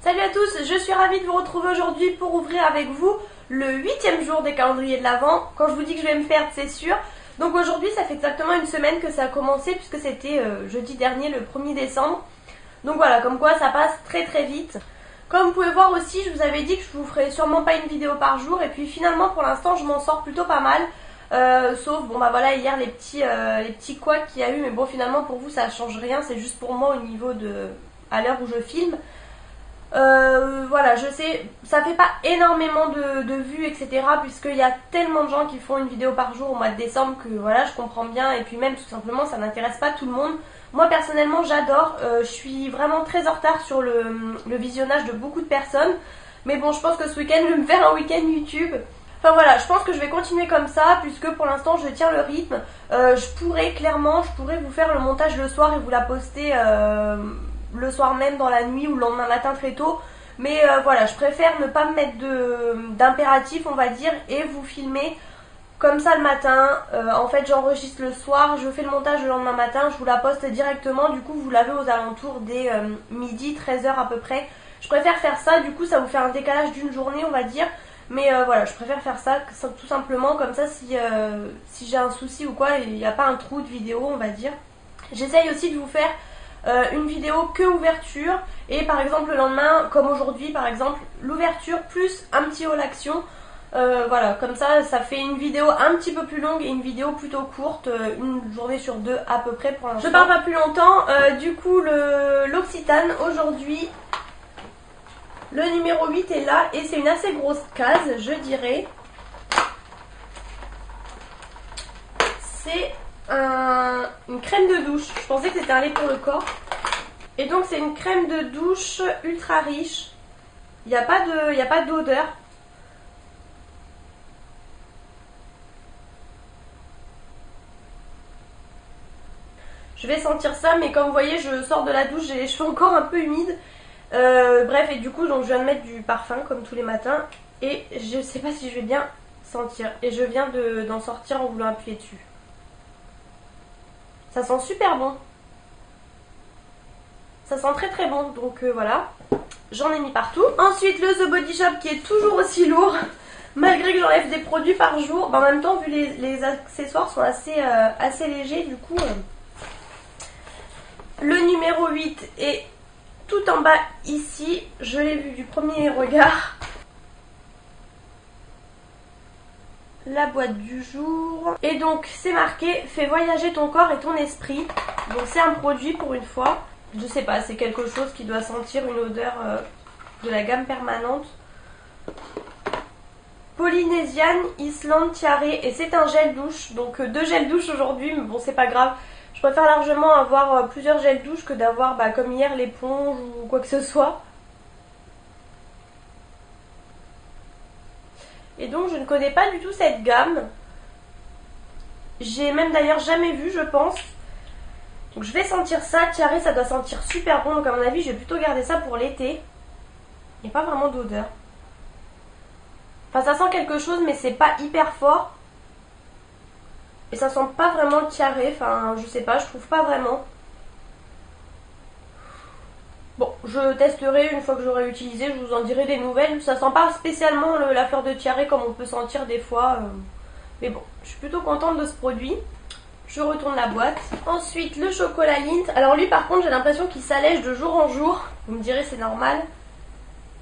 Salut à tous, je suis ravie de vous retrouver aujourd'hui pour ouvrir avec vous le 8e jour des calendriers de l'Avent. Quand je vous dis que je vais me perdre, c'est sûr. Donc aujourd'hui, ça fait exactement une semaine que ça a commencé puisque c'était jeudi dernier, le 1er décembre. Donc voilà, comme quoi ça passe très très vite. Comme vous pouvez voir aussi, je vous avais dit que je vous ferais sûrement pas une vidéo par jour. Et puis finalement, pour l'instant, je m'en sors plutôt pas mal. Sauf, bon bah voilà, hier les petits couacs qu'il y a eu. Mais bon, finalement, pour vous, ça change rien. C'est juste pour moi au niveau de... à l'heure où je filme. Voilà, je sais, ça fait pas énormément de vues, etc. Puisqu'il y a tellement de gens qui font une vidéo par jour au mois de décembre que voilà, je comprends bien. Et puis même, tout simplement, ça n'intéresse pas tout le monde. Moi, personnellement, j'adore. Je suis vraiment très en retard sur le visionnage de beaucoup de personnes. Mais bon, je pense que ce week-end, je vais me faire un week-end YouTube. Enfin voilà, je pense que je vais continuer comme ça, puisque pour l'instant, je tiens le rythme. Je pourrais vous faire le montage le soir et vous la poster... le soir même dans la nuit ou le lendemain matin très tôt, mais voilà, je préfère ne pas me mettre d'impératif, on va dire, et vous filmer comme ça le matin. En fait, j'enregistre le soir, je fais le montage le lendemain matin, je vous la poste directement, du coup vous l'avez aux alentours des midi, 13h à peu près. Je préfère faire ça, du coup ça vous fait un décalage d'une journée, on va dire, mais voilà, je préfère faire ça tout simplement, comme ça si j'ai un souci ou quoi, il n'y a pas un trou de vidéo, on va dire. J'essaye aussi de vous faire une vidéo que ouverture et par exemple le lendemain, comme aujourd'hui par exemple, l'ouverture plus un petit haul action. Voilà, comme ça fait une vidéo un petit peu plus longue et une vidéo plutôt courte, une journée sur deux à peu près pour l'instant. Je parle pas plus longtemps, du coup l'Occitane aujourd'hui, le numéro 8 est là et c'est une assez grosse case, je dirais. C'est une crème de douche. Je pensais que c'était un lait pour le corps. Et donc c'est une crème de douche ultra riche. Il n'y a pas d'odeur. Je vais sentir ça, mais comme vous voyez, je sors de la douche, j'ai les cheveux encore un peu humides. Bref, et du coup, donc, je viens de mettre du parfum comme tous les matins. Et je sais pas si je vais bien sentir. Et je viens d'en sortir en voulant appuyer dessus. Ça sent super bon. Ça sent très très bon, donc voilà. J'en ai mis partout. Ensuite, le The Body Shop qui est toujours aussi lourd. Malgré que j'enlève des produits par jour. En même temps, vu les accessoires sont assez légers, du coup. Le numéro 8 est tout en bas ici. Je l'ai vu du premier regard. La boîte du jour. Et donc c'est marqué fais voyager ton corps et ton esprit. Donc c'est un produit pour une fois. Je sais pas, c'est quelque chose qui doit sentir une odeur de la gamme permanente. Polynesian Island Tiare. Et c'est un gel douche. Donc 2 gels douche aujourd'hui, mais bon c'est pas grave. Je préfère largement avoir plusieurs gels douche que d'avoir comme hier l'éponge ou quoi que ce soit. Et donc je ne connais pas du tout cette gamme. J'ai même d'ailleurs jamais vu, je pense. Donc je vais sentir ça. Tiare, ça doit sentir super bon. Donc à mon avis, je vais plutôt garder ça pour l'été. Il n'y a pas vraiment d'odeur. Enfin, ça sent quelque chose, mais c'est pas hyper fort. Et ça sent pas vraiment le tiare. Enfin, je sais pas, je trouve pas vraiment. Bon, je testerai une fois que j'aurai utilisé, je vous en dirai des nouvelles. Ça sent pas spécialement la fleur de tiare comme on peut sentir des fois. Mais bon, je suis plutôt contente de ce produit. Je retourne la boîte. Ensuite, le chocolat Lindt. Alors lui, par contre, j'ai l'impression qu'il s'allège de jour en jour. Vous me direz, c'est normal.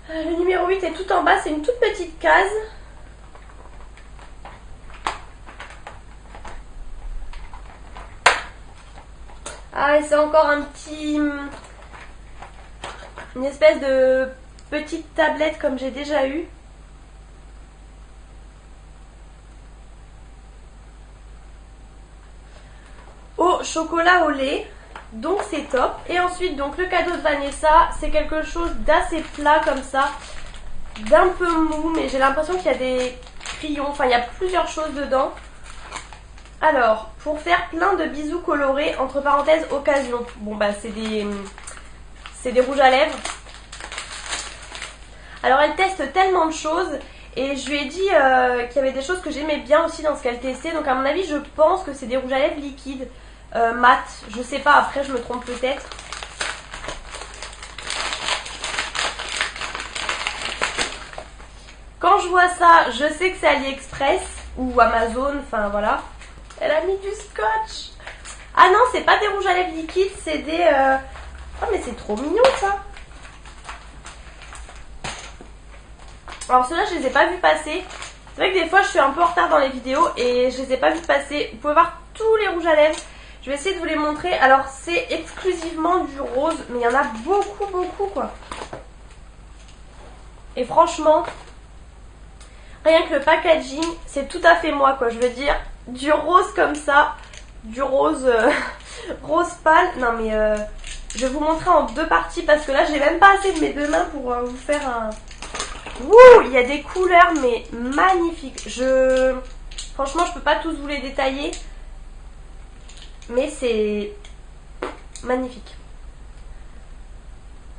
Le numéro 8 est tout en bas. C'est une toute petite case. Ah, et c'est encore un petit... une espèce de petite tablette comme j'ai déjà eu. Au chocolat au lait. Donc c'est top. Et ensuite donc le cadeau de Vanessa. C'est quelque chose d'assez plat comme ça. D'un peu mou. Mais j'ai l'impression qu'il y a des crayons. Enfin il y a plusieurs choses dedans. Alors pour faire plein de bisous colorés. Entre parenthèses occasion. Bon bah c'est des rouges à lèvres. Alors elle teste tellement de choses et je lui ai dit qu'il y avait des choses que j'aimais bien aussi dans ce qu'elle testait. Donc à mon avis je pense que c'est des rouges à lèvres liquides, mat. Je sais pas, après je me trompe peut-être. je vois ça, je sais que c'est AliExpress ou Amazon, enfin voilà. Elle a mis du scotch. Ah non, c'est pas des rouges à lèvres liquides, c'est des... Oh mais c'est trop mignon ça. Alors ceux-là, je les ai pas vus passer. C'est vrai que des fois, je suis un peu en retard dans les vidéos et je les ai pas vus passer. Vous pouvez voir tous les rouges à lèvres. Je vais essayer de vous les montrer. Alors c'est exclusivement du rose, mais il y en a beaucoup, beaucoup quoi. Et franchement, rien que le packaging, c'est tout à fait moi quoi. Je veux dire, du rose comme ça, du rose rose pâle. Non mais je vais vous montrer en deux parties parce que là j'ai même pas assez de mes deux mains pour vous faire un... Wouh, il y a des couleurs mais magnifiques. Franchement je peux pas tous vous les détailler, mais c'est magnifique.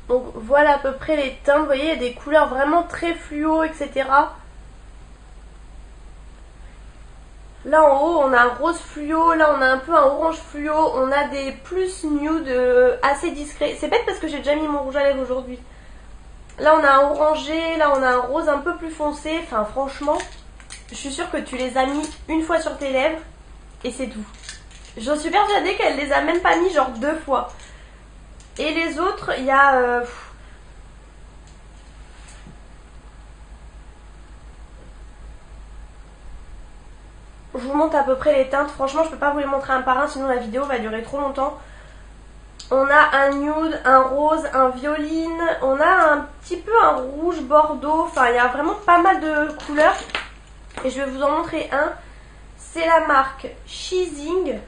Donc voilà à peu près les teintes. Vous voyez, il y a des couleurs vraiment très fluo, etc. Là en haut on a un rose fluo, là on a un peu un orange fluo, on a des plus nude assez discrets. C'est bête parce que j'ai déjà mis mon rouge à lèvres aujourd'hui. Là on a un orangé, là on a un rose un peu plus foncé. Enfin franchement, je suis sûre que tu les as mis une fois sur tes lèvres et c'est tout. J'en suis persuadée qu'elle les a même pas mis genre 2 fois. Et les autres, il y a... Je vous montre à peu près les teintes. Franchement, je peux pas vous les montrer un par un, sinon la vidéo va durer trop longtemps. On a un nude, un rose, un violine. On a un petit peu un rouge bordeaux. Enfin, il y a vraiment pas mal de couleurs. Et je vais vous en montrer un. C'est la marque Cheezing.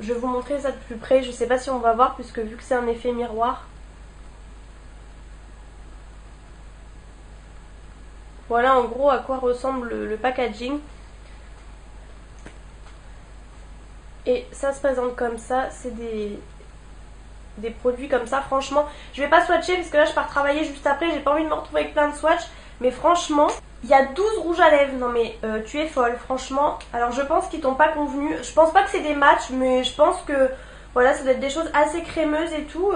Je vais vous montrer ça de plus près. Je sais pas si on va voir, puisque vu que c'est un effet miroir. Voilà en gros à quoi ressemble le packaging. Et ça se présente comme ça. C'est des produits comme ça. Franchement, je vais pas swatcher parce que là je pars travailler juste après. J'ai pas envie de me retrouver avec plein de swatchs. Mais franchement, il y a 12 rouges à lèvres. Non mais tu es folle, franchement. Alors je pense qu'ils t'ont pas convenu. Je pense pas que c'est des matchs, mais je pense que voilà, ça doit être des choses assez crémeuses et tout.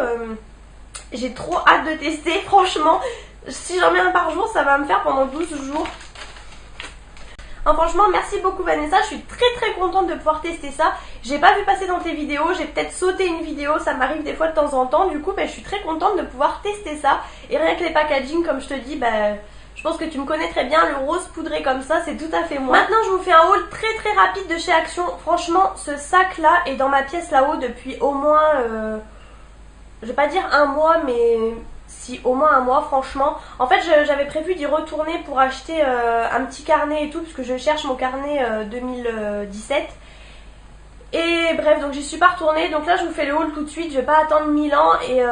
J'ai trop hâte de tester, franchement. Si j'en mets un par jour, ça va me faire pendant 12 jours. Franchement, merci beaucoup Vanessa, je suis très contente de pouvoir tester ça. J'ai pas vu passer dans tes vidéos, j'ai peut-être sauté une vidéo, ça m'arrive des fois de temps en temps. Du coup, je suis très contente de pouvoir tester ça. Et rien que les packaging, comme je te dis, je pense que tu me connais très bien, le rose poudré comme ça, c'est tout à fait moi. Maintenant, je vous fais un haul très rapide de chez Action. Franchement, ce sac là est dans ma pièce là-haut depuis au moins, je vais pas dire un mois, mais... si au moins un mois franchement. En fait j'avais prévu d'y retourner pour acheter un petit carnet et tout, puisque je cherche mon carnet 2017. Et bref, donc j'y suis pas retournée. Donc là je vous fais le haul tout de suite, je vais pas attendre 1000 ans. Et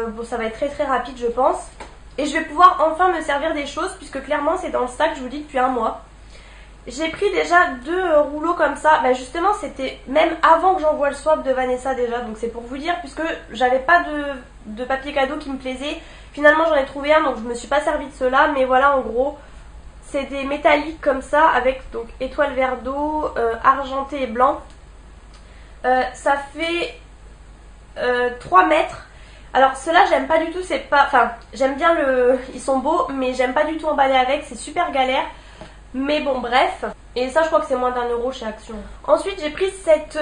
bon, ça va être très rapide je pense. Et je vais pouvoir enfin me servir des choses, puisque clairement c'est dans le sac, je vous dis, depuis un mois. J'ai pris déjà 2 rouleaux comme ça. Justement c'était même avant que j'envoie le swap de Vanessa déjà. Donc c'est pour vous dire, puisque j'avais pas de papier cadeau qui me plaisait. Finalement j'en ai trouvé un, donc je me suis pas servi de cela. Mais voilà, en gros c'est des métalliques comme ça, avec donc étoile vert d'eau, argenté et blanc. Ça fait 3 mètres. Alors ceux-là j'aime pas du tout, c'est pas... Enfin j'aime bien ils sont beaux, mais j'aime pas du tout emballer avec, c'est super galère. Mais bon bref, et ça je crois que c'est moins d'1 € chez Action. Ensuite j'ai pris cette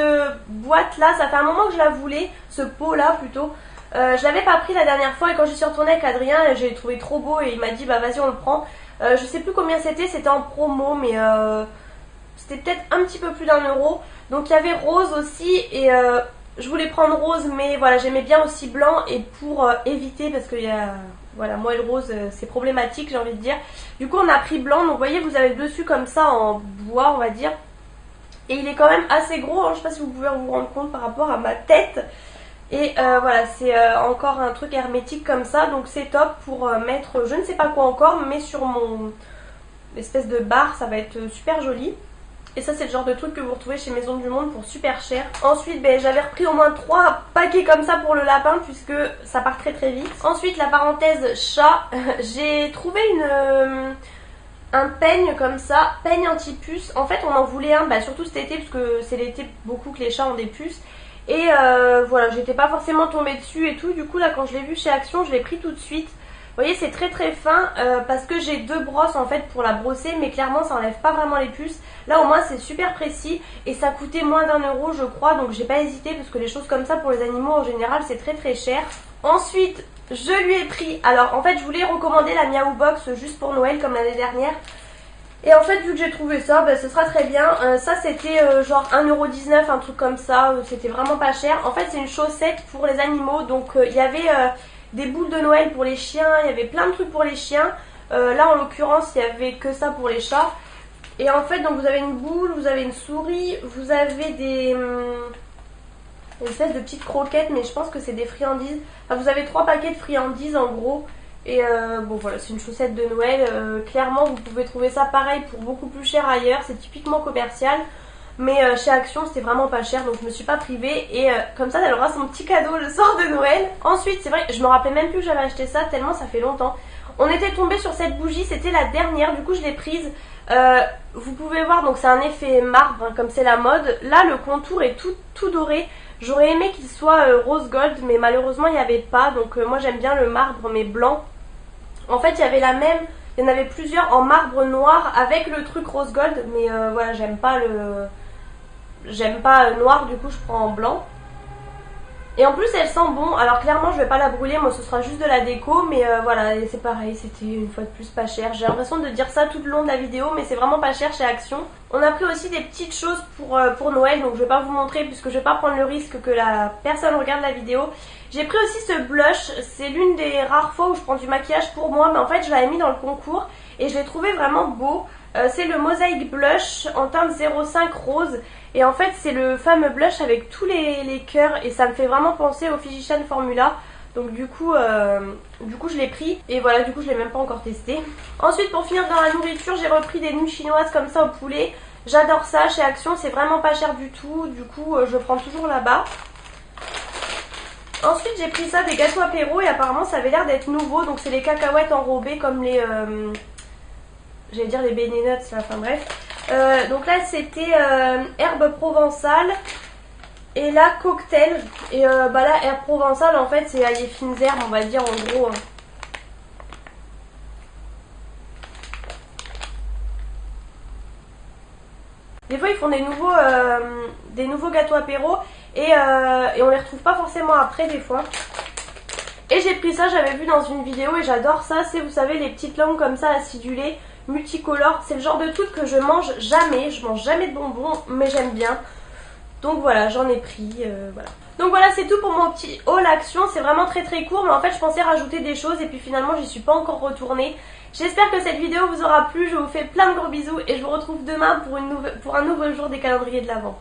boîte là, ça fait un moment que je la voulais, ce pot là plutôt. Je l'avais pas pris la dernière fois et quand je suis retournée avec Adrien, j'ai trouvé trop beau et il m'a dit vas-y on le prend. Je sais plus combien c'était en promo, mais c'était peut-être un petit peu plus d'1 €. Donc il y avait rose aussi et je voulais prendre rose, mais voilà, j'aimais bien aussi blanc. Et pour éviter, parce que voilà, moi et le rose c'est problématique, j'ai envie de dire. Du coup on a pris blanc, donc vous voyez vous avez le dessus comme ça en bois on va dire. Et il est quand même assez gros, hein. Je sais pas si vous pouvez vous rendre compte par rapport à ma tête. Et voilà, c'est encore un truc hermétique comme ça, donc c'est top pour mettre je ne sais pas quoi encore, mais sur mon espèce de barre ça va être super joli. Et ça c'est le genre de truc que vous retrouvez chez Maison du Monde pour super cher. Ensuite j'avais repris au moins 3 paquets comme ça pour le lapin, puisque ça part très vite. Ensuite la parenthèse chat, j'ai trouvé un peigne comme ça, peigne anti-puce. En fait on en voulait un, surtout cet été, parce que c'est l'été beaucoup que les chats ont des puces. Et voilà, j'étais pas forcément tombée dessus et tout. Du coup là quand je l'ai vu chez Action, je l'ai pris tout de suite. voyez c'est très très fin parce que j'ai deux brosses en fait pour la brosser, mais clairement ça enlève pas vraiment les puces. Là au moins c'est super précis et ça coûtait moins d'1 € je crois, donc j'ai pas hésité parce que les choses comme ça pour les animaux en général c'est très très cher. Ensuite je lui ai pris, alors en fait je voulais recommander la Miaou Box juste pour Noël comme l'année dernière. Et en fait vu que j'ai trouvé ça, ce sera très bien. Ça c'était genre 1,19 €, un truc comme ça, c'était vraiment pas cher. En fait c'est une chaussette pour les animaux, donc il y avait des boules de Noël pour les chiens, il y avait plein de trucs pour les chiens. Là en l'occurrence il y avait que ça pour les chats. Et en fait donc vous avez une boule, vous avez une souris, vous avez des une espèce de petites croquettes, mais je pense que c'est des friandises. Enfin vous avez 3 paquets de friandises en gros. Et bon voilà, c'est une chaussette de Noël, clairement vous pouvez trouver ça pareil pour beaucoup plus cher ailleurs, c'est typiquement commercial. Mais chez Action c'était vraiment pas cher, donc je me suis pas privée. Et comme ça elle aura son petit cadeau le soir de Noël. Ensuite c'est vrai, je me rappelais même plus que j'avais acheté ça tellement ça fait longtemps. On était tombé sur cette bougie, c'était la dernière, du coup je l'ai prise. Vous pouvez voir, donc c'est un effet marbre hein, comme c'est la mode. Là le contour est tout doré. J'aurais aimé qu'il soit rose gold, mais malheureusement il n'y avait pas. Donc moi j'aime bien le marbre mais blanc. En fait il y avait la même, il y en avait plusieurs en marbre noir avec le truc rose gold. Mais voilà, j'aime pas noir, du coup je prends en blanc. Et en plus elle sent bon, alors clairement je vais pas la brûler, moi ce sera juste de la déco. Mais voilà, c'est pareil, c'était une fois de plus pas cher. J'ai l'impression de dire ça tout le long de la vidéo, mais c'est vraiment pas cher chez Action. On a pris aussi des petites choses pour Noël, donc je vais pas vous montrer puisque je vais pas prendre le risque que la personne regarde la vidéo. J'ai pris aussi ce blush, c'est l'une des rares fois où je prends du maquillage pour moi, mais en fait je l'avais mis dans le concours et je l'ai trouvé vraiment beau. C'est le Mosaic Blush en teinte 05 rose. Et en fait c'est le fameux blush avec tous les cœurs et ça me fait vraiment penser au Physician Formula. Donc du coup je l'ai pris et voilà, du coup je l'ai même pas encore testé. Ensuite pour finir dans la nourriture, j'ai repris des nouilles chinoises comme ça au poulet. J'adore ça, chez Action c'est vraiment pas cher du tout, du coup je prends toujours là-bas. Ensuite j'ai pris ça, des gâteaux apéro, et apparemment ça avait l'air d'être nouveau. Donc c'est les cacahuètes enrobées comme les... j'allais dire les Benny Nuts là, enfin bref. Donc là c'était herbe provençale et là cocktail. Et là herbe provençale en fait c'est les fines herbes on va dire en gros. Des fois ils font des nouveaux gâteaux apéro et on les retrouve pas forcément après des fois. Et j'ai pris ça, j'avais vu dans une vidéo et j'adore ça, c'est vous savez les petites langues comme ça acidulées, multicolores. C'est le genre de truc que je mange jamais de bonbons mais j'aime bien. Donc voilà, j'en ai pris, voilà. Donc voilà, c'est tout pour mon petit haul Action, c'est vraiment très très court mais en fait je pensais rajouter des choses et puis finalement j'y suis pas encore retournée. J'espère que cette vidéo vous aura plu, je vous fais plein de gros bisous et je vous retrouve demain pour un nouveau jour des calendriers de l'Avent.